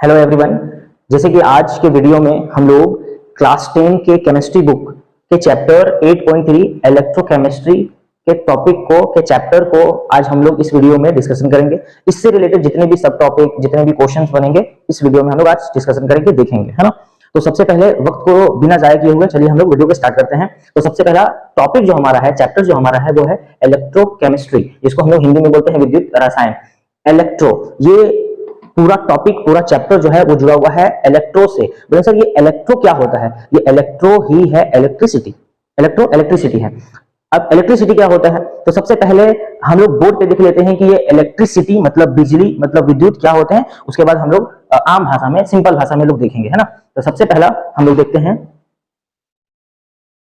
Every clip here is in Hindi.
Hello everyone. जैसे कि आज के वीडियो में हम लोग क्लास 10 के केमिस्ट्री बुक के चैप्टर 8.3 इलेक्ट्रोकेमिस्ट्री के चैप्टर को आज हम लोग इस वीडियो में डिस्कशन करेंगे। इससे रिलेटेड जितने भी सब टॉपिक, जितने भी क्वेश्चंस बनेंगे इस वीडियो में हम लोग आज डिस्कशन करेंगे, देखेंगे, है ना। तो सबसे पहले वक्त को बिना जाया किए हुए चलिए हम लोग वीडियो को स्टार्ट करते हैं। तो सबसे पहला टॉपिक जो हमारा है, चैप्टर जो हमारा है, वो है इलेक्ट्रोकेमिस्ट्री, जिसको हम लोग हिंदी में बोलते हैं विद्युत रसायन। इलेक्ट्रो, ये पूरा टॉपिक, पूरा चैप्टर जो है वो जुड़ा हुआ है इलेक्ट्रो से। बोले सर ये इलेक्ट्रो क्या होता है? ये इलेक्ट्रो ही है इलेक्ट्रिसिटी। इलेक्ट्रो इलेक्ट्रिसिटी है। अब इलेक्ट्रिसिटी क्या होता है? तो सबसे पहले हम लोग बोर्ड पे देख लेते हैं कि ये इलेक्ट्रिसिटी मतलब बिजली, मतलब विद्युत क्या होते हैं। उसके बाद हम लोग आम भाषा में, सिंपल भाषा में लोग देखेंगे, है ना। तो सबसे पहला हम लोग देखते हैं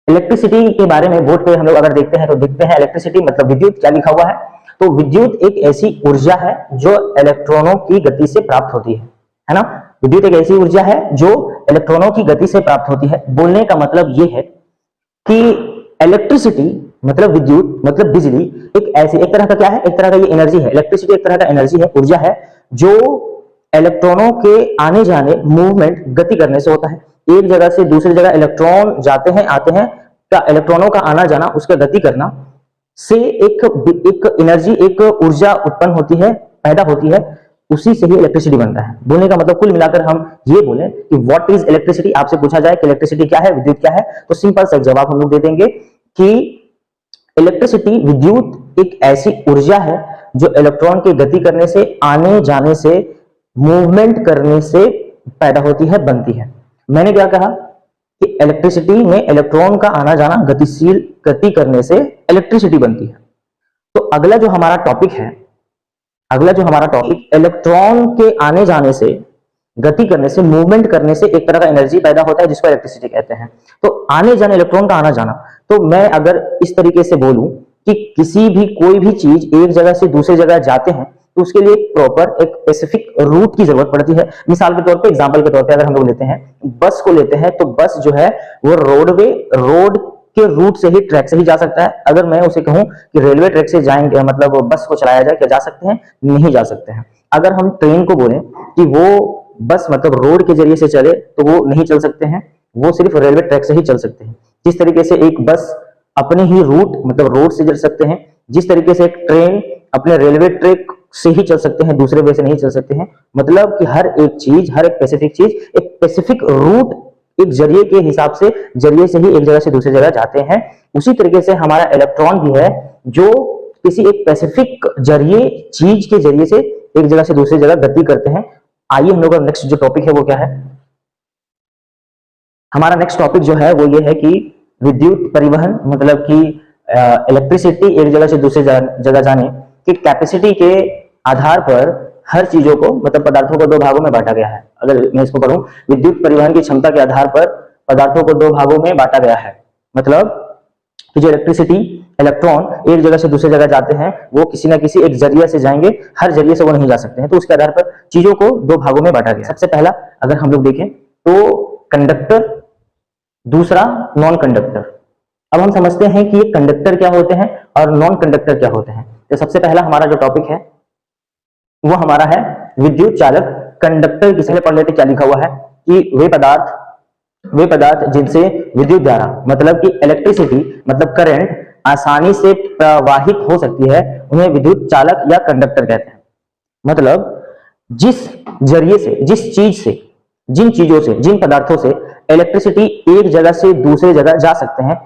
इलेक्ट्रिसिटी के बारे में। बोर्ड पे हम लोग अगर देखते हैं तो देखते हैं इलेक्ट्रिसिटी मतलब विद्युत, क्या लिखा हुआ है। तो विद्युत एक ऐसी ऊर्जा है जो इलेक्ट्रॉनों की गति से प्राप्त होती है ना। विद्युत एक ऐसी ऊर्जा है जो इलेक्ट्रॉनों की गति से प्राप्त होती है। बोलने का मतलब ये है कि इलेक्ट्रिसिटी मतलब विद्युत मतलब बिजली एक ऐसी, एक तरह का क्या है, एक तरह का ये एनर्जी है। इलेक्ट्रिसिटी एक तरह का एनर्जी है, ऊर्जा है, जो इलेक्ट्रॉनों के आने जाने, मूवमेंट, गति करने से होता है। एक जगह से दूसरी जगह इलेक्ट्रॉन जाते हैं, आते हैं, क्या इलेक्ट्रॉनों का आना जाना, उसका गति करना से एक एनर्जी, एक ऊर्जा उत्पन्न होती है, पैदा होती है, उसी से ही इलेक्ट्रिसिटी बनता है। बोलने का मतलब कुल मिलाकर हम ये बोले कि व्हाट इज इलेक्ट्रिसिटी। आपसे पूछा जाए कि इलेक्ट्रिसिटी क्या है, विद्युत क्या है, तो सिंपल सा जवाब हम लोग दे देंगे कि इलेक्ट्रिसिटी, विद्युत एक ऐसी ऊर्जा है जो इलेक्ट्रॉन की गति करने से, आने जाने से, मूवमेंट करने से पैदा होती है, बनती है। मैंने क्या कहा कि इलेक्ट्रिसिटी में इलेक्ट्रॉन का आना जाना, गतिशील गति करने से इलेक्ट्रिसिटी बनती है। तो अगला जो हमारा टॉपिक है, इलेक्ट्रॉन के आने जाने से, गति करने से, मूवमेंट करने से एक तरह का एनर्जी पैदा होता है जिसको इलेक्ट्रिसिटी कहते हैं। तो आने जाने, इलेक्ट्रॉन का आना जाना, तो मैं अगर इस तरीके से बोलूं कि किसी भी, कोई भी चीज एक जगह से दूसरी जगह जाते हैं तो उसके लिए प्रॉपर एक स्पेसिफिक रूट की जरूरत पड़ती है। मिसाल के तौर पे, एग्जांपल के तौर पे अगर हम लोग लेते हैं, बस को लेते हैं, तो बस जो है वो रोड के रूट से ही, ट्रैक से ही जा सकता है। अगर मैं उसे कहूं कि रेलवे ट्रैक से जाएंगे, मतलब बस को चलाया जाए, क्या जा सकते हैं? नहीं जा सकते हैं। अगर हम ट्रेन को बोले कि वो बस मतलब रोड के जरिए से चले तो वो नहीं चल सकते हैं, वो सिर्फ रेलवे ट्रैक से ही चल सकते हैं। जिस तरीके से एक बस अपने ही रूट मतलब रोड से चल सकते हैं, जिस तरीके से एक ट्रेन अपने रेलवे ट्रैक से ही चल सकते हैं, दूसरे वे से नहीं चल सकते हैं। मतलब कि हर एक चीज, हर एक स्पेसिफिक चीज एक स्पेसिफिक रूट, एक जरिए के हिसाब से, जरिए से ही एक जगह से दूसरी जगह जाते हैं। उसी तरीके से हमारा इलेक्ट्रॉन भी है, जो किसी एक स्पेसिफिक जरिए, चीज के जरिए से एक जगह से दूसरी जगह गति करते हैं। आइए हम लोग का नेक्स्ट जो टॉपिक है वो क्या है। हमारा नेक्स्ट टॉपिक जो है वो ये है कि विद्युत परिवहन, मतलब कि इलेक्ट्रिसिटी एक जगह से दूसरी जगह जाने की कैपेसिटी के आधार पर हर चीजों को, मतलब पदार्थों को, दो भागों में बांटा गया है। अगर मैं इसको पढ़ूं, विद्युत परिवहन की क्षमता के आधार पर पदार्थों को दो भागों में बांटा गया है। मतलब कि जो इलेक्ट्रिसिटी, इलेक्ट्रॉन एक जगह से दूसरी जगह जाते हैं, वो किसी ना किसी एक जरिए से जाएंगे, हर जरिए से वो नहीं जा सकते हैं। तो उसके आधार पर चीजों को दो भागों में बांटा गया। सबसे पहला अगर हम लोग देखें तो कंडक्टर, दूसरा नॉन कंडक्टर। अब हम समझते हैं कि ये कंडक्टर क्या होते हैं और नॉन कंडक्टर क्या होते हैं। तो सबसे पहला हमारा जो टॉपिक है वो हमारा है विद्युत चालक। कंडक्टर किसे पढ़ लेते, क्या लिखा हुआ है कि वे पदार्थ जिनसे विद्युत धारा मतलब कि इलेक्ट्रिसिटी मतलब करंट आसानी से प्रवाहित हो सकती है, उन्हें विद्युत चालक या कंडक्टर कहते हैं। मतलब जिस जरिए से, जिस चीज से, जिन चीजों से, जिन पदार्थों से इलेक्ट्रिसिटी एक जगह से दूसरी जगह जा सकते हैं,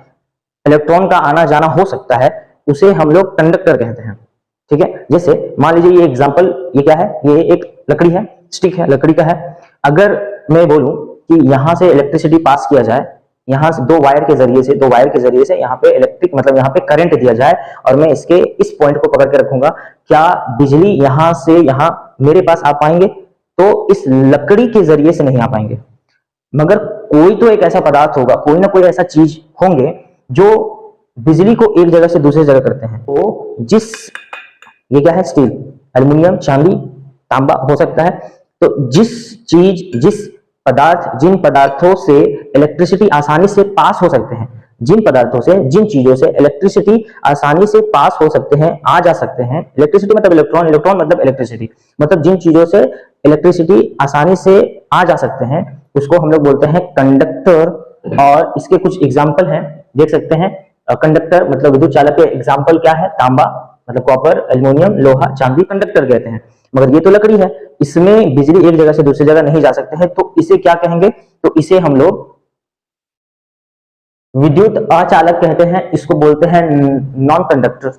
इलेक्ट्रॉन का आना जाना हो सकता है, उसे हम लोग कंडक्टर कहते हैं। ठीक है। जैसे मान लीजिए ये एग्जांपल, ये क्या है, ये एक लकड़ी है, स्टिक है, लकड़ी का है। अगर मैं बोलूं कि यहां से इलेक्ट्रिसिटी पास किया जाए, यहां से दो वायर के जरिए से यहाँ पे इलेक्ट्रिक मतलब यहाँ पे करंट दिया जाए, और मैं इसके इस पॉइंट को पकड़ के रखूंगा, क्या बिजली यहां से यहां मेरे पास आ पाएंगे? तो इस लकड़ी के जरिए से नहीं आ पाएंगे। मगर कोई तो एक ऐसा पदार्थ होगा, कोई ना कोई ऐसा चीज होंगे जो बिजली को एक जगह से दूसरी जगह करते हैं। तो ये क्या है, स्टील, एल्युमिनियम, चांदी, तांबा हो सकता है। तो जिस चीज, जिस पदार्थ, जिन पदार्थों से इलेक्ट्रिसिटी आसानी से पास हो सकते हैं, जिन पदार्थों से, जिन चीजों से इलेक्ट्रिसिटी आसानी से पास हो सकते हैं, आ जा सकते हैं। इलेक्ट्रिसिटी मतलब इलेक्ट्रॉन, इलेक्ट्रॉन मतलब इलेक्ट्रिसिटी, मतलब जिन चीजों से इलेक्ट्रिसिटी आसानी से आ जा सकते हैं उसको हम लोग बोलते हैं कंडक्टर। और इसके कुछ एग्जाम्पल हैं, देख सकते हैं। कंडक्टर मतलब विद्युत चालक के एग्जाम्पल क्या है? तांबा मतलब कॉपर, एल्युमिनियम, लोहा, चांदी कंडक्टर कहते हैं। मगर ये तो लकड़ी है, इसमें बिजली एक जगह से दूसरी जगह नहीं जा सकते हैं, तो इसे क्या कहेंगे? तो इसे हम लोग विद्युत अचालक कहते हैं। इसको बोलते हैं नॉन कंडक्टर।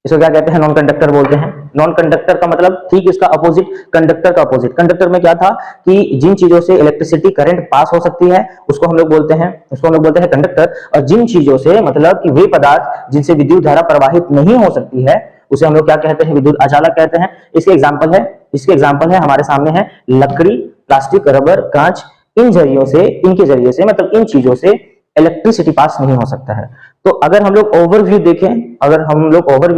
इसको क्या कहते हैं? नॉन कंडक्टर बोलते हैं। नॉन कंडक्टर का मतलब ठीक इसका अपोजिट, कंडक्टर का अपोजिट। कंडक्टर में क्या था कि जिन चीजों से इलेक्ट्रिसिटी करंट पास हो सकती है उसको हम लोग बोलते हैं कंडक्टर। और जिन चीजों से मतलब कि वे पदार्थ जिनसे विद्युत धारा प्रवाहित नहीं हो सकती है उसे हम लोग क्या कहते हैं? विद्युत अचालक कहते हैं। इसके एग्जाम्पल है हमारे सामने है लकड़ी, प्लास्टिक, रबर, कांच। इनके जरिए से मतलब इन चीजों से इलेक्ट्रिसिटी पास नहीं हो सकता है। तो अगर हम लोग ओवरव्यू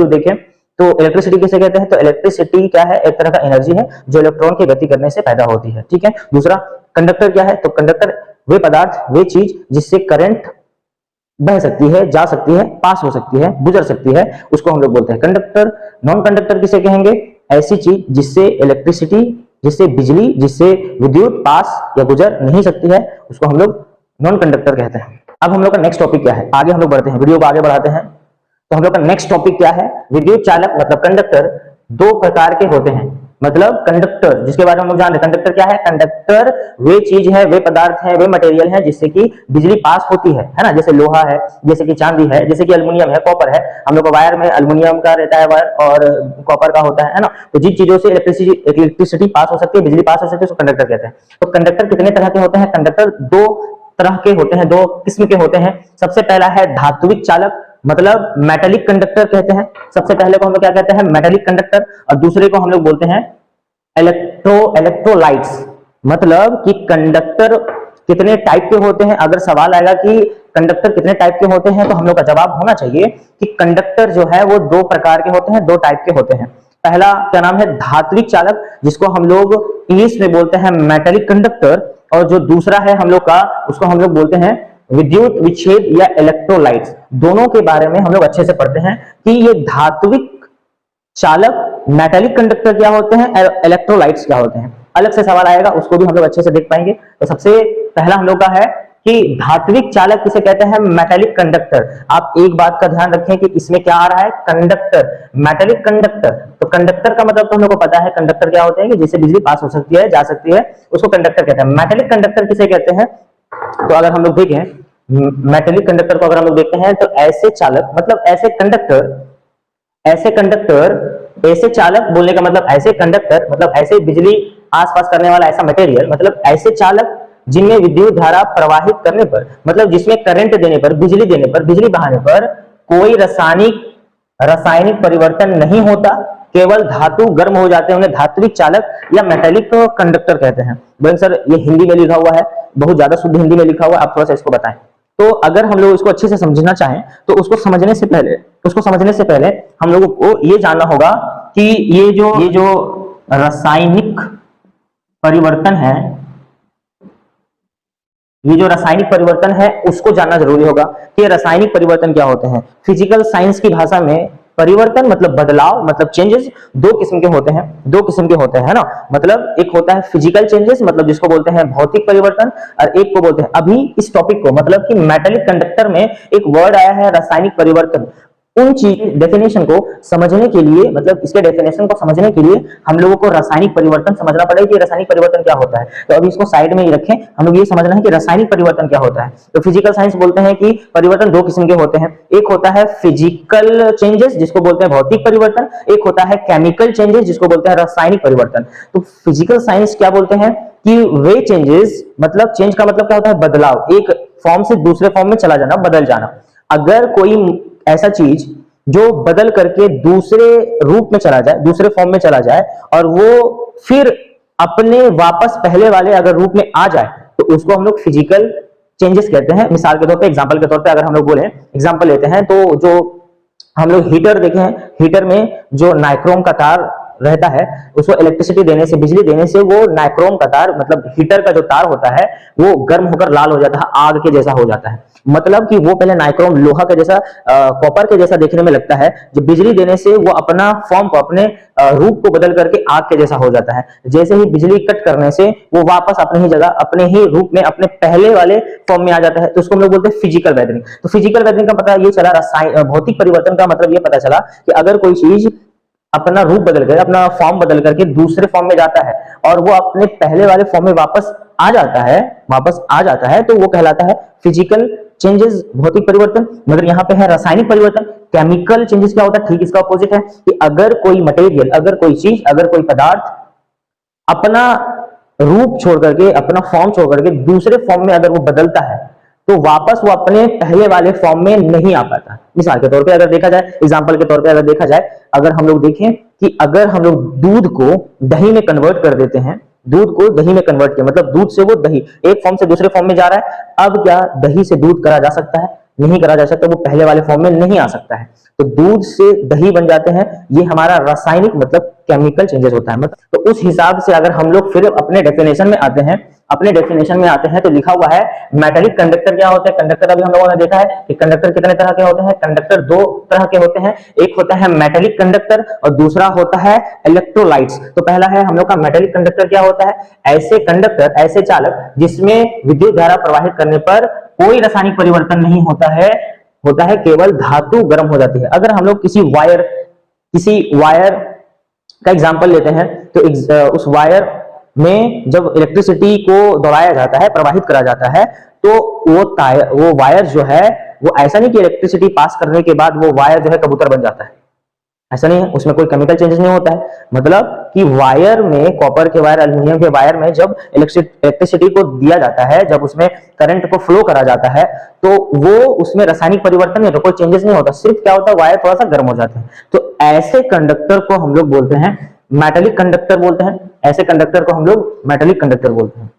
देखें तो इलेक्ट्रिसिटी किसे कहते हैं? तो इलेक्ट्रिसिटी क्या है? एक तरह का एनर्जी है जो इलेक्ट्रॉन के गति करने से पैदा होती है, ठीक है। दूसरा कंडक्टर क्या है? तो कंडक्टर वे पदार्थ, वे चीज जिससे करंट बह सकती है, जा सकती है, पास हो सकती है, गुजर सकती है, उसको हम लोग बोलते हैं कंडक्टर। नॉन कंडक्टर किसे कहेंगे? ऐसी चीज जिससे इलेक्ट्रिसिटी, जिससे बिजली, जिससे विद्युत पास या गुजर नहीं सकती है, उसको हम लोग नॉन कंडक्टर कहते हैं। अब हम लोग का नेक्स्ट टॉपिक क्या है? आगे हम लोग बढ़ते हैं, वीडियो को आगे बढ़ाते हैं। तो हम लोग का नेक्स्ट टॉपिक क्या है? विद्युत चालक मतलब कंडक्टर दो प्रकार के होते हैं। मतलब कंडक्टर जिसके बारे में हम लोग जान रहे, कंडक्टर क्या है? कंडक्टर वे चीज है, वे पदार्थ है, वे मटेरियल है जिससे कि बिजली पास होती है ना। जैसे लोहा है, जैसे कि चांदी है, जैसे कि एल्युमिनियम है, कॉपर है। हम लोग को वायर में एल्युमिनियम का रहता है वायर और कॉपर का होता है ना। तो जिन चीजों से इलेक्ट्रिसिटी पास हो सकती है, बिजली पास हो सकती है, उसको कंडक्टर कहते हैं। तो कंडक्टर कितने तरह के होते हैं? कंडक्टर दो तरह के होते हैं, दो किस्म के होते हैं। सबसे पहला है धात्विक चालक मतलब मेटेलिक कंडक्टर कहते हैं। सबसे पहले को हम लोग क्या कहते हैं? Metallic conductor. और दूसरे को हम लोग बोलते हैं इलेक्ट्रोलाइट्स। मतलब कि कंडक्टर कितने टाइप के होते हैं? अगर सवाल आएगा कि कंडक्टर कितने टाइप के होते हैं तो हम लोग का जवाब होना चाहिए कि कंडक्टर जो है वो दो प्रकार के होते हैं, दो टाइप के होते हैं। पहला क्या नाम है? धात्विक चालक, जिसको हम लोग इंग्लिश में बोलते हैं मेटेलिक कंडक्टर। और जो दूसरा है हम लोग का, उसको हम लोग बोलते हैं विद्युत विच्छेद या इलेक्ट्रोलाइट्स। दोनों के बारे में हम लोग अच्छे से पढ़ते हैं कि ये धात्विक चालक मेटेलिक कंडक्टर क्या होते हैं, इलेक्ट्रोलाइट्स क्या होते हैं। अलग से सवाल आएगा, उसको भी हम लोग अच्छे से देख पाएंगे। तो सबसे पहला हम लोग का है कि धात्विक चालक किसे कहते हैं? Metallic conductor. आप एक बात का ध्यान रखें कि इसमें क्या आ रहा है? Conductor, metallic conductor. तो कंडक्टर का मतलब तो हम लोग को पता है, कंडक्टर क्या होते हैं कि जिससे बिजली पास हो सकती है, जा सकती है, उसको कंडक्टर कहते हैं। मेटेलिक कंडक्टर किसे कहते हैं? तो अगर हम लोग देखें मेटेलिक कंडक्टर को, अगर हम लोग देखते हैं तो ऐसे चालक मतलब ऐसे चालक बोलने का मतलब ऐसे कंडक्टर मतलब ऐसे बिजली आसपास करने वाला ऐसा मटेरियल, मतलब ऐसे चालक जिनमें विद्युत धारा प्रवाहित करने पर मतलब जिसमें करंट देने पर, बिजली बहाने पर कोई रासायनिक परिवर्तन नहीं होता, केवल धातु गर्म हो जाते हैं, उन्हें धात्विक चालक या मेटेलिक कंडक्टर कहते हैं। बोलेंगे सर ये हिंदी में लिखा हुआ है, बहुत ज्यादा शुद्ध हिंदी में लिखा हुआ है, आप थोड़ा सा इसको बताएं। तो अगर हम लोग इसको अच्छे से समझना चाहें तो उसको समझने से पहले हम लोगों को ये जानना होगा कि ये जो रासायनिक परिवर्तन है, ये जो रासायनिक परिवर्तन है उसको जानना जरूरी होगा कि रासायनिक परिवर्तन क्या होते हैं। फिजिकल साइंस की भाषा में परिवर्तन मतलब बदलाव, मतलब चेंजेस दो किस्म के होते हैं ना। मतलब एक होता है फिजिकल चेंजेस मतलब जिसको बोलते हैं भौतिक परिवर्तन, और एक को बोलते हैं अभी इस टॉपिक को मतलब कि मेटेलिक कंडक्टर में एक वर्ड आया है रासायनिक परिवर्तन। उन चीज डेफिनेशन को समझने के लिए मतलब इसके डेफिनेशन को समझने के लिए हम लोगों को रासायनिक परिवर्तन समझना पड़ेगा कि रासायनिक परिवर्तन क्या होता है। तो अभी इसको साइड में ही रखें, हम लोग ये समझना है कि रासायनिक परिवर्तन क्या होता है। तो फिजिकल साइंस बोलते हैं कि परिवर्तन दो किस्म के होते हैं, एक होता है फिजिकल चेंजेस जिसको बोलते हैं भौतिक परिवर्तन, एक होता है केमिकल चेंजेस जिसको बोलते हैं रासायनिक परिवर्तन। तो फिजिकल साइंस क्या बोलते हैं कि वे चेंजेस मतलब चेंज का मतलब क्या होता है? बदलाव, एक फॉर्म से दूसरे फॉर्म में चला जाना, बदल जाना। अगर कोई ऐसा चीज जो बदल करके दूसरे रूप में चला जाए, दूसरे फॉर्म में चला जाए और वो फिर अपने वापस पहले वाले अगर रूप में आ जाए तो उसको हम लोग फिजिकल चेंजेस कहते हैं। मिसाल के तौर पे, एग्जांपल के तौर पे अगर हम लोग बोले, एग्जांपल लेते हैं तो जो हम लोग हीटर देखे हैं, हीटर में जो नाइक्रोम का तार रहता है उसको इलेक्ट्रिसिटी देने से, बिजली देने से वो नाइक्रोम का तार मतलब हीटर का जो तार होता है वो गर्म होकर लाल हो जाता है, आग के जैसा हो जाता है। मतलब कि वो पहले नाइक्रोम लोहा के जैसा, कॉपर के जैसा देखने में लगता है, जो बिजली देने से वो अपना फॉर्म को, अपने रूप को बदल करके आग के जैसा हो जाता है। जैसे ही बिजली कट करने से वो वापस अपने ही जगह, अपने ही रूप में, अपने पहले वाले फॉर्म में आ जाता है। तो उसको हम लोग बोलते हैं फिजिकल वेदरिंग। तो फिजिकल वेदरिंग का पता ये चला, भौतिक परिवर्तन का मतलब ये पता चला कि अगर कोई चीज अपना रूप बदल कर, अपना फॉर्म बदल करके दूसरे फॉर्म में जाता है और वो अपने पहले वाले फॉर्म में वापस आ जाता है, तो वो कहलाता है फिजिकल चेंजेस, भौतिक परिवर्तन। मगर यहाँ पे है रासायनिक परिवर्तन। केमिकल चेंजेस क्या होता है? ठीक इसका ऑपोजिट है कि अगर कोई मटेरियल, अगर कोई चीज, अगर कोई पदार्थ अपना रूप छोड़ करके, अपना फॉर्म छोड़ करके दूसरे फॉर्म में अगर वो बदलता है तो वापस वो अपने पहले वाले फॉर्म में नहीं आ पाता। मिसाल के तौर पे अगर देखा जाए, एग्जांपल के तौर पे अगर देखा जाए, अगर हम लोग देखें कि अगर हम लोग दूध को दही में कन्वर्ट कर देते हैं, दूध को दही में कन्वर्ट किया, मतलब दूध से वो दही एक फॉर्म से दूसरे फॉर्म में जा रहा है। अब क्या दही से दूध करा जा सकता है? नहीं करा जा सकता, वो पहले वाले फॉर्म में नहीं आ सकता है। तो दूध से दही बन जाते हैं, ये हमारा रासायनिक मतलब केमिकल चेंजेस होता है। मतलब तो उस हिसाब से अगर हम लोग फिर अपने डेफिनेशन में आते हैं, तो लिखा हुआ है मेटेलिक कंडक्टर क्या होते हैं। कंडक्टर अभी हम लोगों ने देखा है कि कंडक्टर कितने तरह के होते हैं। कंडक्टर दो तरह के होते हैं, एक होता है मेटेलिक कंडक्टर और दूसरा होता है इलेक्ट्रोलाइट्स। तो पहला है हम लोग का मेटेलिक कंडक्टर। क्या होता है? ऐसे कंडक्टर, ऐसे चालक जिसमें विद्युत धारा प्रवाहित करने पर कोई रासायनिक परिवर्तन नहीं होता है, केवल धातु गर्म हो जाती है। अगर हम लोग किसी वायर का एग्जांपल लेते हैं तो उस वायर में जब इलेक्ट्रिसिटी को दौड़ाया जाता है, प्रवाहित करा जाता है, तो वो वायर जो है वो ऐसा नहीं कि इलेक्ट्रिसिटी पास करने के बाद वो वायर जो है कबूतर बन जाता है, ऐसा नहीं है। उसमें कोई केमिकल चेंजेस नहीं होता है। मतलब कि वायर में, कॉपर के वायर, एल्युमिनियम के वायर में जब इलेक्ट्रिसिटी को दिया जाता है, जब उसमें करंट को फ्लो करा जाता है, तो वो उसमें रासायनिक परिवर्तन नहीं होता, कोई चेंजेस नहीं होता, सिर्फ क्या होता है, वायर थोड़ा सा गर्म हो जाते हैं। तो ऐसे कंडक्टर को हम लोग बोलते हैं मेटेलिक कंडक्टर बोलते हैं। ऐसे कंडक्टर को हम लोग मेटेलिक कंडक्टर बोलते हैं।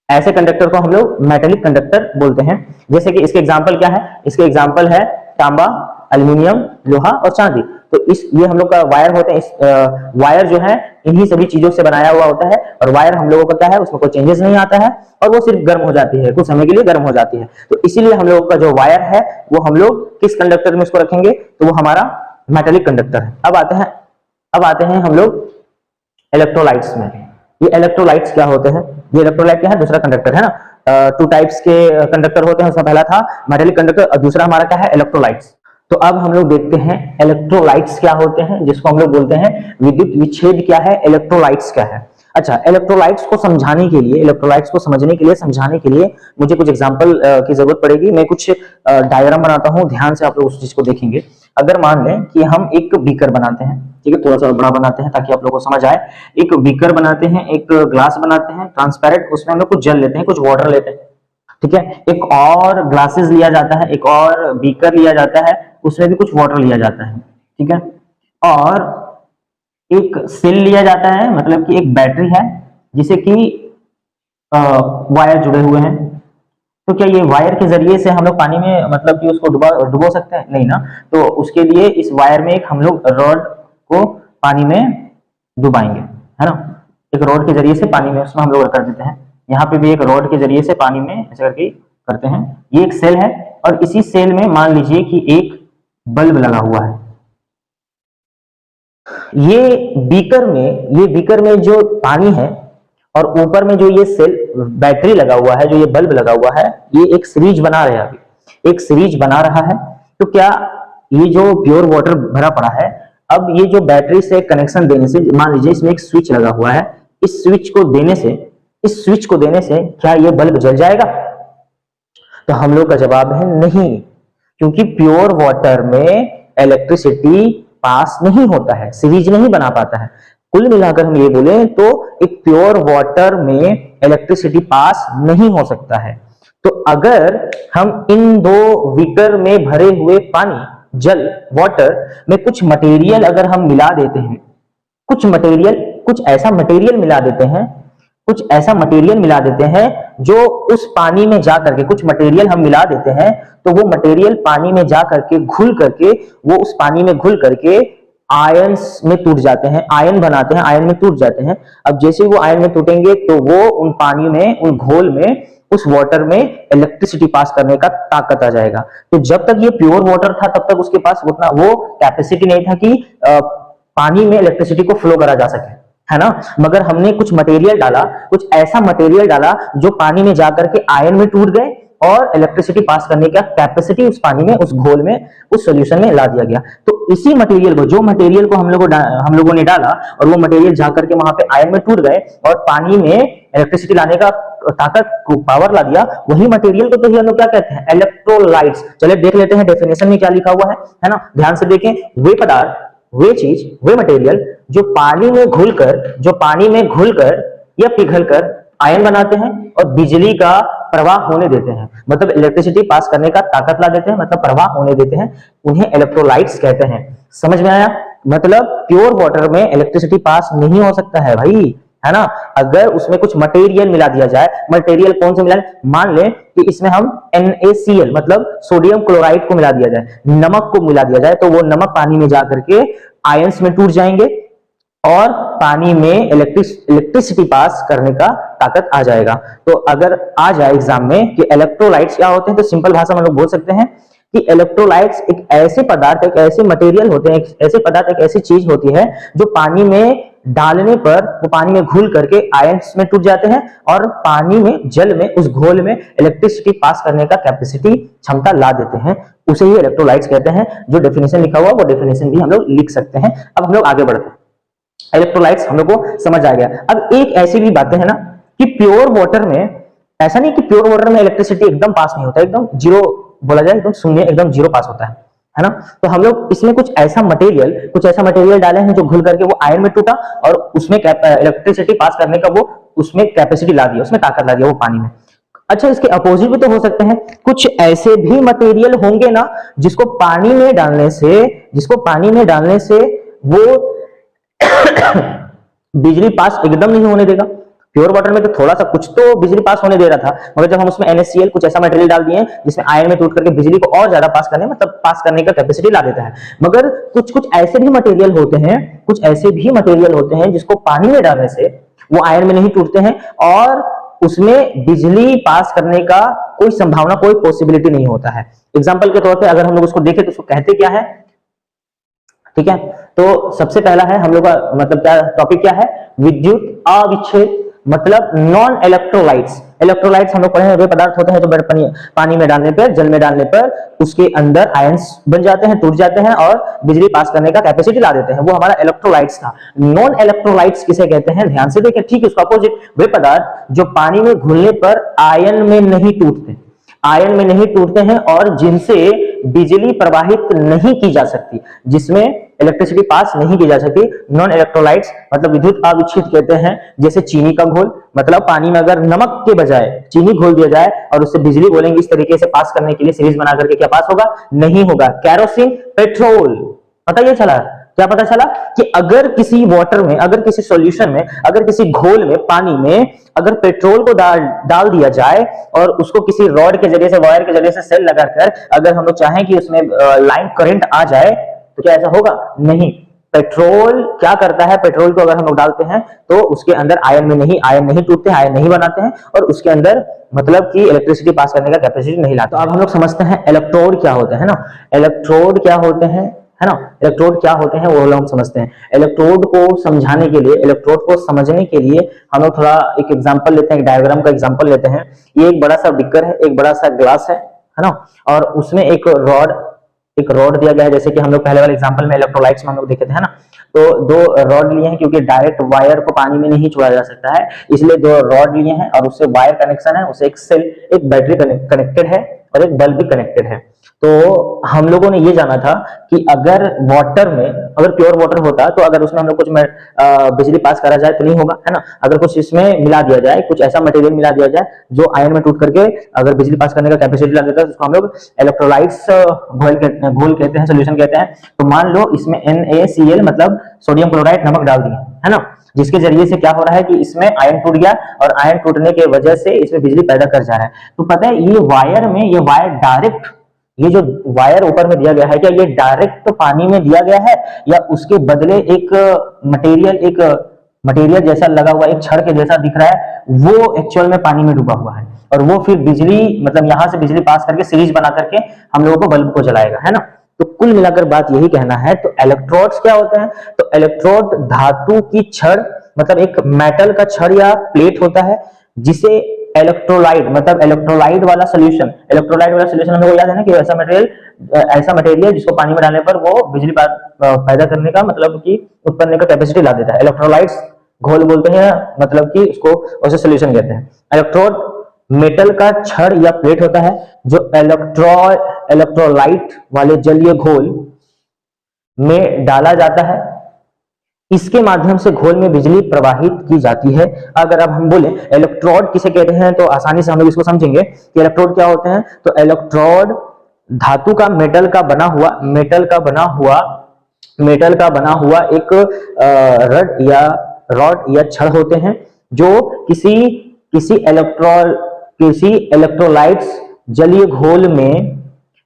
ऐसे कंडक्टर को हम लोग मेटेलिक कंडक्टर बोलते हैं। जैसे कि इसके एग्जांपल क्या है? इसके एग्जांपल है तांबा, एल्युमिनियम, लोहा और चांदी। तो ये हम लोग का वायर होते हैं। वायर जो है इन्हीं सभी चीजों से बनाया हुआ होता है और वायर हम लोगों का क्या है, उसमें कोई चेंजेस नहीं आता है और वो सिर्फ गर्म हो जाती है, कुछ समय के लिए गर्म हो जाती है। तो इसीलिए हम लोगों का जो वायर है वो हम लोग किस कंडक्टर में उसको रखेंगे? तो वो हमारा मेटेलिक कंडक्टर है। अब आते हैं हम लोग इलेक्ट्रोलाइट्स में। ये इलेक्ट्रोलाइट्स क्या होते हैं? ये इलेक्ट्रोलाइट क्या है? दूसरा कंडक्टर है ना। टू टाइप्स के कंडक्टर होते हैं, उसमें पहला था मेटेलिक कंडक्टर और दूसरा हमारा क्या है? इलेक्ट्रोलाइट्स। तो अब हम लोग देखते हैं इलेक्ट्रोलाइट्स क्या होते हैं, जिसको हम लोग बोलते हैं विद्युत विच्छेद क्या है, इलेक्ट्रोलाइट्स क्या है। अच्छा, इलेक्ट्रोलाइट्स को समझाने के लिए, इलेक्ट्रोलाइट्स को समझने के लिए, समझाने के लिए मुझे कुछ एग्जांपल की जरूरत पड़ेगी। मैं कुछ डायग्राम बनाता हूं, ध्यान से आप लोग उस चीज को देखेंगे। अगर मान लें कि हम एक बीकर बनाते हैं, ठीक है, थोड़ा सा बड़ा बनाते हैं ताकि आप लोगों को समझ आए। एक बीकर बनाते हैं, एक ग्लास बनाते हैं ट्रांसपेरेंट, उसमें हम लोग कुछ जल लेते हैं, कुछ वाटर लेते हैं, ठीक है। एक और ग्लासेस लिया जाता है, एक और बीकर लिया जाता है, उसमें भी कुछ वाटर लिया जाता है, ठीक है। और एक सेल लिया जाता है, मतलब कि एक बैटरी है जिसे कि वायर जुड़े हुए हैं। तो क्या ये वायर के जरिए से हम लोग पानी में मतलब कि उसको डुबो सकते हैं? नहीं ना। तो उसके लिए इस वायर में एक हम लोग रॉड को पानी में डुबाएंगे, है ना। एक रॉड के जरिए से पानी में उसमें हम लोग कर देते हैं। यहाँ पे भी एक रॉड के जरिए से पानी में ऐसे करके करते हैं। ये एक सेल है और इसी सेल में मान लीजिए कि एक बल्ब लगा हुआ है। ये बीकर में जो पानी है और ऊपर में जो ये सेल बैटरी लगा हुआ है, जो ये बल्ब लगा हुआ है, ये एक सीरीज बना रहा है, अभी एक सीरीज बना रहा है। तो क्या ये जो प्योर वाटर भरा पड़ा है, अब ये जो बैटरी से कनेक्शन देने से, मान लीजिए इसमें एक स्विच लगा हुआ है, इस स्विच को देने से क्या ये बल्ब जल जाएगा? तो हम लोग का जवाब है नहीं, क्योंकि प्योर वाटर में इलेक्ट्रिसिटी पास नहीं होता है, सीरीज नहीं बना पाता है। कुल मिलाकर हम ये बोले तो एक प्योर वाटर में इलेक्ट्रिसिटी पास नहीं हो सकता है। तो अगर हम इन दो बीकर में भरे हुए पानी, जल, वाटर में कुछ मटेरियल अगर हम मिला देते हैं, कुछ ऐसा मटेरियल मिला देते हैं जो उस पानी में जा करके, कुछ मटेरियल हम मिला देते हैं तो वो मटेरियल पानी में जा करके घुल करके, वो उस पानी में घुल करके आयंस में टूट जाते हैं, आयन बनाते हैं, आयन में टूट जाते हैं। अब जैसे वो आयन में टूटेंगे तो वो उन पानी में, उन घोल में, उस वाटर में इलेक्ट्रिसिटी पास करने का ताकत आ जाएगा। तो जब तक ये प्योर वाटर था तब तक उसके पास उतना वो कैपेसिटी नहीं था कि पानी में इलेक्ट्रिसिटी को फ्लो करा जा सके, है ना। मगर हमने कुछ मटेरियल डाला, कुछ ऐसा मटेरियल डाला जो पानी में जाकर के आयन में टूट गए और इलेक्ट्रिसिटी पास करने का कैपेसिटी उस पानी में, उस घोल में, उस सॉल्यूशन में ला दिया गया। तो इसी मटेरियल को, जो मटेरियल को हम लोगों ने डाला और वो मटेरियल जाकर के वहां पे आयन में टूट गए और पानी में इलेक्ट्रिसिटी लाने का ताकत को, पावर ला दिया, वही मटेरियल को तो ही हम लोग क्या कहते हैं, इलेक्ट्रोलाइट्स। चलिए देख लेते हैं डेफिनेशन में क्या लिखा हुआ है ना। ध्यान से देखें, वे पदार्थ, वे चीज, वे मटेरियल जो पानी में घुलकर या पिघलकर आयन बनाते हैं और बिजली का प्रवाह होने देते हैं, मतलब इलेक्ट्रिसिटी पास करने का ताकत ला देते हैं, मतलब प्रवाह होने देते हैं, उन्हें इलेक्ट्रोलाइट्स कहते हैं। समझ में आया? मतलब प्योर वाटर में इलेक्ट्रिसिटी पास नहीं हो सकता है भाई, है ना। अगर उसमें कुछ मटेरियल मिला दिया जाए, मटेरियल कौन से मिला, मान लें कि इसमें हम NaCl मतलब सोडियम क्लोराइड को मिला दिया जाए, नमक को मिला दिया जाए, तो वो नमक पानी में जाकर के आयंस में टूट जाएंगे और पानी में इलेक्ट्रिसिटी पास करने का ताकत आ जाएगा। तो अगर आ जाए एग्जाम में कि इलेक्ट्रोलाइट्स क्या होते हैं, तो सिंपल भाषा में लोग बोल सकते हैं कि इलेक्ट्रोलाइट्स एक ऐसे पदार्थ, एक ऐसे मटेरियल होते हैं, एक ऐसे पदार्थ, एक ऐसी चीज होती है जो पानी में डालने पर वो पानी में घुल करके आयंस में टूट जाते हैं और पानी में, जल में, उस घोल में इलेक्ट्रिसिटी पास करने का कैपेसिटी, क्षमता ला देते हैं। उसे ही इलेक्ट्रोलाइट्स कहते हैं। जो डेफिनेशन लिखा हुआ वो डेफिनेशन भी हम लोग लिख सकते हैं। अब हम लोग आगे बढ़ते हैं। इलेक्ट्रोलाइट्स हम लोग को समझ आ गया। अब एक ऐसी भी बातें है ना कि प्योर वाटर में, ऐसा नहीं कि प्योर वाटर में इलेक्ट्रिसिटी एकदम पास नहीं होता, एकदम जीरो बोला जाए, एकदम शून्य, एकदम जीरो पास होता है ना। तो हम लोग इसमें कुछ ऐसा मटेरियल डाले हैं जो घुल करके वो आयन में टूटा और उसमें इलेक्ट्रिसिटी पास करने का वो उसमें कैपेसिटी ला दिया, उसमें ताकत ला दिया वो पानी में। अच्छा, इसके अपोजिट भी तो हो सकते हैं, कुछ ऐसे भी मटेरियल होंगे ना जिसको पानी में डालने से वो बिजली पास एकदम नहीं होने देगा। प्योर वाटर में तो थोड़ा सा कुछ तो बिजली पास होने दे रहा था, मगर जब हम उसमें NaCl कुछ ऐसा मटेरियल डाल दिए जिसमें आयन में टूट करके बिजली को और ज्यादा पास करने, मतलब पास करने का कैपेसिटी ला देता है। मगर कुछ ऐसे भी मटेरियल होते हैं जिसको पानी में डालने से वो आयन में नहीं टूटते हैं और उसमें बिजली पास करने का कोई संभावना, कोई पॉसिबिलिटी नहीं होता है। एग्जाम्पल के तौर पर अगर हम लोग उसको देखें तो उसको कहते क्या है, ठीक है। तो सबसे पहला है हम लोग का, मतलब क्या टॉपिक क्या है, विद्युत अविच्छेद, मतलब नॉन इलेक्ट्रोलाइट्स। इलेक्ट्रोलाइट्स हम लोग पढ़े हैं, वे पदार्थ होते हैं जो पानी में डालने पर, जल में डालने पर उसके अंदर आयंस बन जाते हैं, टूट जाते हैं और बिजली पास करने का कैपेसिटी ला देते हैं, वो हमारा इलेक्ट्रोलाइट्स था। नॉन इलेक्ट्रोलाइट्स किसे कहते हैं, ध्यान से देखें, ठीक है, उसका अपोजिट, वे पदार्थ जो पानी में घुलने पर आयन में नहीं टूटते हैं और जिनसे बिजली प्रवाहित नहीं की जा सकती, जिसमें इलेक्ट्रिसिटी पास नहीं की जा सकती, नॉन इलेक्ट्रोलाइट्स मतलब विद्युत अविच्छेद कहते हैं। जैसे चीनी का घोल, मतलब पानी में अगर नमक के बजाय चीनी घोल दिया जाए और उससे बिजली बोलेंगे इस तरीके से पास करने के लिए सीरीज बना करके, क्या पास होगा, नहीं होगा। केरोसिन, पेट्रोल, पता ये चला, क्या पता चला कि अगर किसी वाटर में, अगर किसी सॉल्यूशन में, अगर किसी घोल में, पानी में अगर पेट्रोल को डाल दिया जाए और उसको किसी रॉड के जरिए से, वायर के जरिए से सेल लगाकर अगर हम लोग चाहें कि उसमें लाइन करंट आ जाए तो क्या ऐसा होगा, नहीं। पेट्रोल क्या करता है, पेट्रोल को अगर हम लोग डालते हैं तो उसके अंदर आयन नहीं टूटते हैं, आयन नहीं बनाते हैं और उसके अंदर मतलब कि इलेक्ट्रिसिटी पास करने का कैपेसिटी नहीं लाते। तो अब हम लोग समझते हैं इलेक्ट्रोड क्या होते हैं ना, इलेक्ट्रोड क्या होते हैं, है ना, इलेक्ट्रोड क्या होते हैं वो हम समझते हैं। इलेक्ट्रोड को समझाने के लिए, इलेक्ट्रोड को समझने के लिए हम लोग थोड़ा एक एग्जांपल लेते हैं, एक डायग्राम का एग्जांपल लेते हैं। ये एक बड़ा सा बिकर है, एक बड़ा सा ग्लास है ना, और उसमें एक रॉड दिया गया है, जैसे कि हम लोग पहले वाले एग्जांपल में इलेक्ट्रोलाइट्स में हम लोग देखे थे, है ना। तो दो रॉड लिए हैं, क्योंकि डायरेक्ट वायर को पानी में नहीं छोड़ा जा सकता है, इसलिए दो रॉड लिए हैं और उससे वायर कनेक्शन है, उससे एक सेल, एक बैटरी कनेक्टेड है और एक बल्ब भी कनेक्टेड है। तो हम लोगों ने ये जाना था कि अगर वाटर में, अगर प्योर वाटर होता तो अगर उसमें हम लोग कुछ बिजली पास करा जाए तो नहीं होगा, है ना। अगर कुछ इसमें मिला दिया जाए, कुछ ऐसा मटेरियल मिला दिया जाए जो आयन में टूट करके अगर बिजली पास करने का कैपेसिटी ला देता है, तो उसको हम लोग इलेक्ट्रोलाइट्स घोल कहते हैं, सोल्यूशन कहते हैं। तो मान लो इसमें NaCl मतलब सोडियम क्लोराइड, नमक डाल दिए, है ना, जिसके जरिए से क्या हो रहा है कि इसमें आयन टूट गया और आयन टूटने के वजह से इसमें बिजली पैदा कर जा रहा है। तो पता है ये वायर में, ये वायर ये जो वायर ऊपर में दिया गया है, क्या ये डायरेक्ट पानी में दिया गया है या उसके बदले एक मटेरियल जैसा लगा हुआ, एक छड़ के जैसा दिख रहा है, वो एक्चुअल में पानी में डूबा हुआ है और वो फिर बिजली, मतलब यहां से बिजली पास करके सीरीज बना करके हम लोगों को बल्ब को जलाएगा, है ना। तो कुल मिलाकर बात यही कहना है। तो इलेक्ट्रोड्स क्या होते हैं? तो इलेक्ट्रोड धातु की छड़, मतलब एक मेटल का छड़ या प्लेट होता है जिसे इलेक्ट्रोलाइट, मतलब इलेक्ट्रोलाइट वाला सोल्यूशन, हम लोग याद है ना कि ऐसा मटेरियल जिसको पानी में डालने पर वो बिजली पैदा करने का, मतलब कि उत्पन्न करने का कैपेसिटी ला देता है। इलेक्ट्रोलाइट्स घोल बोलते हैं, मतलब कि उसको उसे सोल्यूशन कहते हैं। इलेक्ट्रोड मेटल का छड़ या प्लेट होता है जो इलेक्ट्रोलाइट वाले जलीय घोल में डाला जाता है। इसके माध्यम से घोल में बिजली प्रवाहित की जाती है। अगर अब हम बोले इलेक्ट्रोड किसे कहते हैं तो आसानी से हम लोग इसको समझेंगे कि इलेक्ट्रोड क्या होते हैं। तो इलेक्ट्रोड धातु का, मेटल का बना हुआ एक रॉड या छड़ होते हैं जो किसी इलेक्ट्रोलाइट्स जलीय घोल में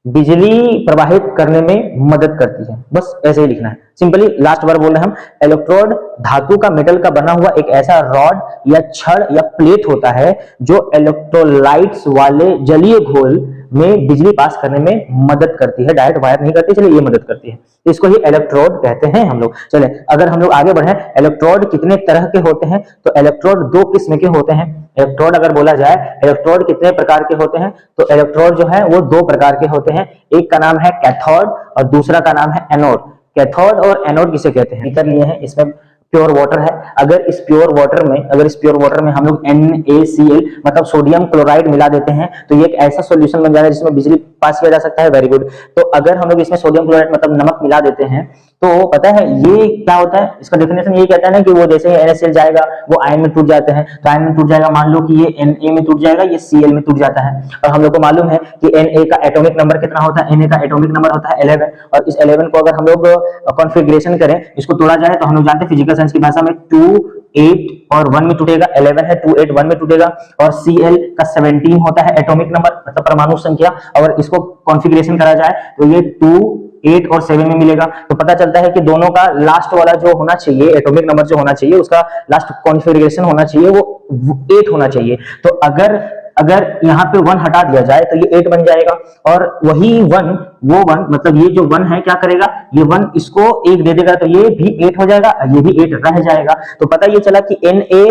बिजली प्रवाहित करने में मदद करती है। बस ऐसे ही लिखना है, सिंपली लास्ट बार बोल रहे हैं हम। इलेक्ट्रोड धातु का, मेटल का बना हुआ एक ऐसा रॉड या छड़ या प्लेट होता है जो इलेक्ट्रोलाइट्स वाले जलीय घोल में बिजली पास करने में मदद करती है। डायरेक्ट वायर नहीं करती, चलिए ये मदद करती है, इसको ही इलेक्ट्रोड कहते हैं हम लोग। चले अगर हम लोग आगे बढ़े, इलेक्ट्रोड कितने तरह के होते हैं? तो इलेक्ट्रोड दो किस्म के होते हैं। इलेक्ट्रोड अगर बोला जाए इलेक्ट्रोड कितने प्रकार के होते हैं, तो इलेक्ट्रोड जो है वो दो प्रकार के होते हैं। एक का नाम है कैथोड और दूसरा का नाम है एनोड। कैथोड और एनोड किसे कहते हैं? कर लिए हैं, इसमें प्योर वाटर है। अगर इस प्योर वाटर में हम लोग NaCl मतलब सोडियम क्लोराइड मिला देते हैं तो ये एक ऐसा सॉल्यूशन बन जाता है जिसमें बिजली पास किया जा सकता है। Very good. तो अगर हम लोग इसमें सोडियम क्लोराइड मतलब नमक मिला देते हैं तो पता है ये क्या होता है? इसका डेफिनेशन यही कहता है ना कि वो जैसे ही NaCl जाएगा वो आयन में टूट जाते हैं। तो आयन में टूट जाएगा, मान लो कि ये Na में टूट जाएगा, ये Cl में टूट जाता है। और हम लोग को मालूम है कि Na का एटॉमिक नंबर कितना होता है? Na का एटॉमिक नंबर होता है 11। और इस 11 को अगर हम लोग कॉन्फ़िगरेशन करें, इसको तोड़ा जाए तो हम लोग जानते हैं फिजिकल साइंस की भाषा में 2, 8 और 1 में टूटेगा। 11 है, 2, 8, 1 में टूटेगा। और Cl का 17 होता है एटॉमिक नंबर मतलब परमाणु संख्या। अगर इसको कॉन्फ़िगरेशन करा जाए तो ये 2, 8 और 7 में मिलेगा। तो पता चलता है कि दोनों का लास्ट वाला जो होना चाहिए, एटॉमिक नंबर जो होना चाहिए, उसका लास्ट कॉन्फ़िगरेशन होना चाहिए वो 8 होना चाहिए। तो अगर यहाँ पे 1 हटा दिया जाए तो ये 8 बन जाएगा। और वही 1 मतलब ये जो 1 है क्या करेगा? ये 1 इसको 1 दे देगा तो ये भी 8 हो जाएगा, ये भी 8 रह जाएगा। तो पता ये चला कि Na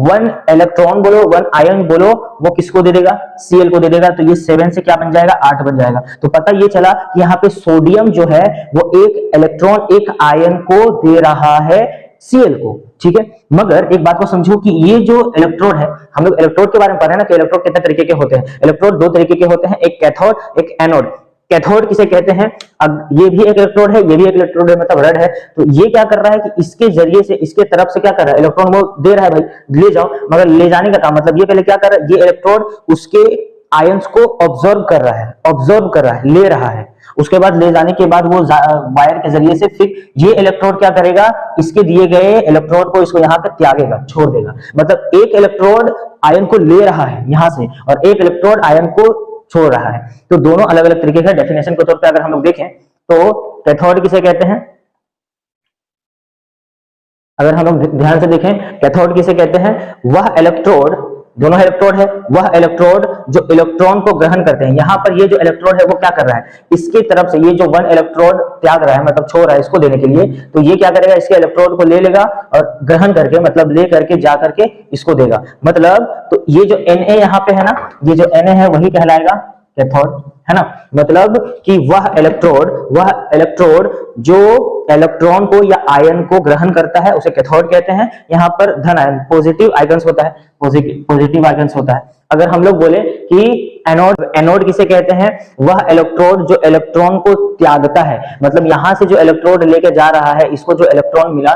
1 इलेक्ट्रॉन बोलो, 1 आयन बोलो, वो किसको दे देगा? Cl को दे देगा। तो ये 7 से क्या बन जाएगा? 8 बन जाएगा। तो पता ये चला कि यहाँ पे सोडियम जो है वो एक इलेक्ट्रॉन एक आयन को दे रहा है Cl को, ठीक है। मगर एक बात को समझो कि ये जो इलेक्ट्रोड है, हम लोग इलेक्ट्रोड के बारे में पढ़ रहे हैं ना कि इलेक्ट्रोड कितने तरीके के होते हैं। इलेक्ट्रोड दो तरीके के होते हैं, एक कैथोड, एक एनोड। कैथोड किसे कहते हैं? अब ये भी एक इलेक्ट्रोड है, ये भी एक इलेक्ट्रोड है, मतलब रड है। तो ये क्या कर रहा है कि इसके जरिए से, इसके तरफ से क्या कर रहा है? इलेक्ट्रॉन वो दे रहा है, भाई ले जाओ। मगर ले जाने का काम मतलब ये पहले क्या कर रहा है? ये इलेक्ट्रोड उसके आयंस को ऑब्जर्व कर रहा है, ले रहा है। उसके बाद ले जाने के बाद वो वायर के जरिए से फिर ये इलेक्ट्रोड क्या करेगा? इसके दिए गए इलेक्ट्रोड को इसको यहाँ पे त्यागेगा, छोड़ देगा। मतलब एक इलेक्ट्रोड आयन को ले रहा है यहां से और एक इलेक्ट्रोड आयन को छोड़ रहा है। तो दोनों अलग अलग तरीके का डेफिनेशन के तौर पे अगर हम लोग देखें तो कैथोड किसे कहते हैं? अगर हम लोग ध्यान से देखें कैथोड किसे कहते हैं? वह इलेक्ट्रोड, दोनों इलेक्ट्रोड है, वह इलेक्ट्रोड जो इलेक्ट्रॉन को ग्रहण करते हैं। यहां पर ये जो इलेक्ट्रोड है वो क्या कर रहा है? इसके तरफ से ये जो 1 इलेक्ट्रोड त्याग रहा है, मतलब छोड़ रहा है इसको देने के लिए, तो ये क्या करेगा? इसके इलेक्ट्रोड को ले लेगा और ग्रहण करके, मतलब ले करके जा करके इसको देगा। मतलब तो ये जो Na यहाँ पे है ना, ये जो Na है वही कहलाएगा कैथोड, है ना। मतलब कि वह इलेक्ट्रोड जो इलेक्ट्रॉन को या आयन को ग्रहण करता है उसे कैथोड कहते हैं। यहाँ पर धन आयन, पॉजिटिव आयन्स होता है, पॉजिटिव आयन्स होता है। अगर हम लोग बोले कि एनोड किसे कहते हैं? वह इलेक्ट्रोड जो इलेक्ट्रॉन को त्यागता है। मतलब यहां से जो इलेक्ट्रोड लेके जा रहा है, इसको जो इलेक्ट्रॉन मिला,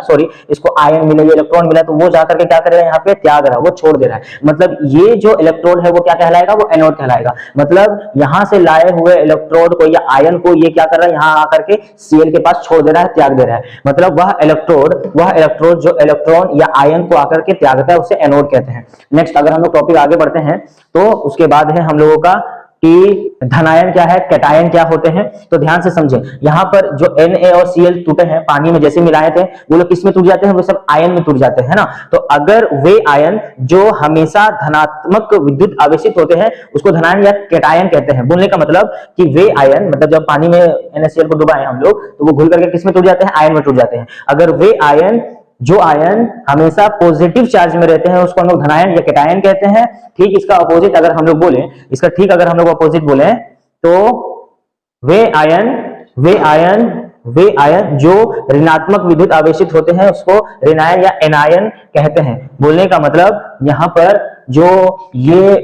इसको आयन मिला, ये इलेक्ट्रॉन मिला, तो वो जाकर के क्या करेगा? यहाँ पे त्याग रहा है, वो छोड़ दे रहा है। मतलब ये जो इलेक्ट्रोड है वो क्या कहलाएगा? वो एनोड कहलाएगा। मतलब यहां से लाए हुए इलेक्ट्रोड को या आयन को ये क्या कर रहा है? यहाँ आकर के Cl के पास छोड़ दे रहा है, त्याग दे रहा है। मतलब वह इलेक्ट्रोड जो इलेक्ट्रॉन या आयन को आकर के त्यागता है उसे एनोड कहते हैं। नेक्स्ट अगर हम लोग टॉपिक आगे बढ़ते हैं तो उसके बाद है हम लोगों का कि धनायन क्या है, कैटायन क्या होते हैं। तो ध्यान से समझें, यहाँ पर जो Na और Cl टूटे हैं पानी में जैसे मिलाए थे, वो लोग किस में टूट जाते हैं, वो सब आयन में टूट जाते हैं ना। तो अगर वे आयन जो हमेशा धनात्मक विद्युत आवेशित होते हैं उसको धनायन या कैटायन कहते हैं। बोलने का मतलब कि वे आयन, मतलब जब पानी में NaCl को डुबाएं हम लोग तो वो घुल करके किस में टूट जाते हैं, आयन में टूट जाते हैं। अगर वे आयन जो आयन हमेशा पॉजिटिव चार्ज में रहते हैं उसको हम लोग धनायन या कैटायन कहते हैं। ठीक इसका अपोजिट अगर हम लोग बोले, इसका ठीक अगर हम लोग अपोजिट बोले तो वे आयन जो ऋणात्मक विद्युत आवेशित होते हैं उसको ऋणायन या एनायन कहते हैं। बोलने का मतलब यहाँ पर जो ये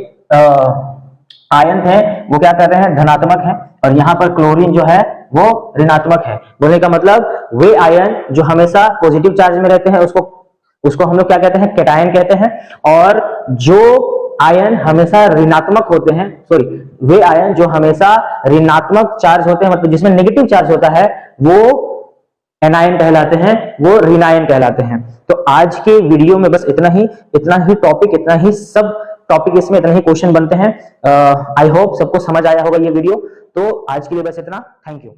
आयन है वो क्या कर रहे हैं, धनात्मक है, और यहाँ पर क्लोरीन जो है वो ऋणात्मक है। बोलने का मतलब वे आयन जो हमेशा पॉजिटिव चार्ज में रहते हैं उसको हम लोग क्या कहते हैं, कैटायन कहते हैं। और जो आयन हमेशा ऋणात्मक होते हैं, वे आयन जो हमेशा ऋणात्मक चार्ज होते हैं, मतलब जिसमें नेगेटिव चार्ज होता है, वो एनायन कहलाते हैं, वो ऋणायन कहलाते हैं। तो आज के वीडियो में बस इतना ही टॉपिक, इतना ही सब टॉपिक, इसमें इतना ही क्वेश्चन बनते हैं। आई होप सबको समझ आया होगा ये वीडियो। तो आज के लिए बस इतना, थैंक यू।